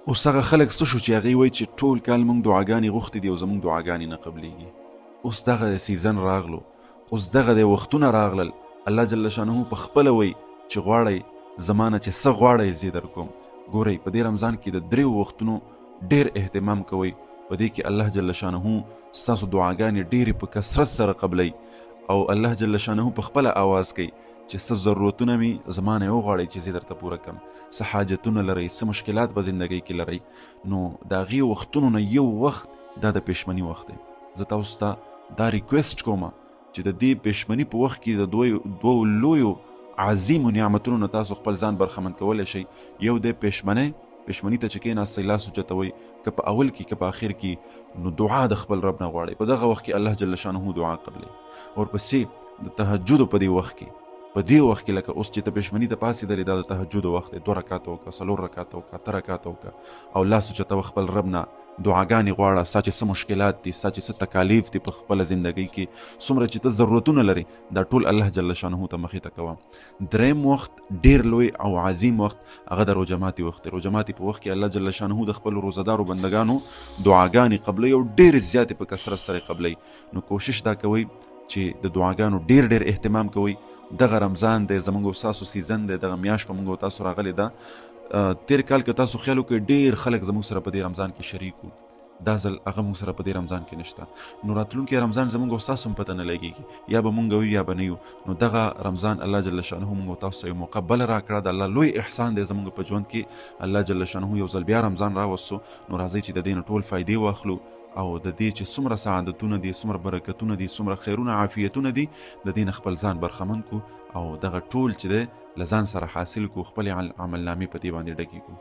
اوس هغه خلک څه شو چې هغوی وایي چې ټول کال موږ دعاګانې غوښتې دي او زموږ دعاګانې نه قبلیږي. اوس دغه سیزن راغلو، اوس دغه د وختونه راغلل. الله جل شانه په خپله وایي چې غواړئ زما نه چې څه غواړئ زه در کوم. ګورئ په دې رمضان کې د دریو وختونو ډېر اهتمام کوئ. په دې کې الله جل شانه ستاسو دعاګانې ډېرې په کثرت سره قبلوي او الله جل شانه په خپله آواز کوي چې څه ضرورتونه مې زما نه وغواړئ چې زه درته پوره کړم، څه حاجتونه لرئ، څه مشکلات په زندګۍ کې لرئ. نو د هغې وختونو نه یو وخت دا د پېشمني وخت دی. زه تاسو ته دا ریکویسټ کوم چې د دې پېشمني په وخت کې د دوو لویو عظیمو نعمتونو نه تاسو خپل ځان برخمن کولی شئ. یو دی پېشمني ته چې کېناستئ لاس اوچتوئ، که په اول کې که په آخر کې، نو دعا د خپل رب نه غواړئ. په دغه وخت کې الله جل شانه دعا قبلوي. ورپسې د تهجدو په دې وخت کې، په دې وخت کې لکه اوس چې ته پېشمني ته پاڅېدلې، دا د تهجدو وخت دی. 2 رکاته وکړه، 4 رکاته وکړه، 8 رکاته وکړه او لاس اوچتوه خپل رب نه، دعاګانې غواړه. ستا چې څه مشکلات دي، ستا چې څه تکالیف دي په خپله زندګۍ کې، څومره چې ته ضرورتونه لرې، دا ټول الله جل شانه ته مخې ته کوه. دریم وخت ډېر لوی او عظیم وخت هغه د روژه ماتي وخت دی. روژه ماتي په وخت کې الله جل شانه د خپلو روزهدارو بندګانو دعاګانې قبلوي او ډېرې زیاتې په کثرت سره قبلوي. نو کوشش دا کوئ چې د دعاګانو ډېر اهتمام کوئ. دغه رمضان دی، زموږ او ستاسو سیزن دی، دغه میاشت په موږ او تاسو راغلې ده. تېر کال که تاسو خیال وکړئ ډېر خلک زموږ سره په دې رمضان کې شریک وو. دا ځل هغه موږ سره په دې رمضان کې نشته. نو راتلونکی رمضان زموږ او ستاسو هم پته نه لګېږي، یا به موږ وي یا به نه یو. نو دغه رمضان الله جل شانه موږ او تاسو ته یو موقع بله راکړه. د الله لوی احسان دی زموږ په ژوند کې. الله جل شانه یو ځل بیا رمضان راوستو. نو راځئ چې د دې نه ټول فایدې واخلو او د دې چې څومره سعادتونه دي، څومره برکتونه دي، څومره خیرونه عافیتونه دي، د دې نه خپل ځان برخمن کو او دغه ټول چې دی له ځان سره حاصل کو، خپلې عملنامې په دې باندې ډکې کو.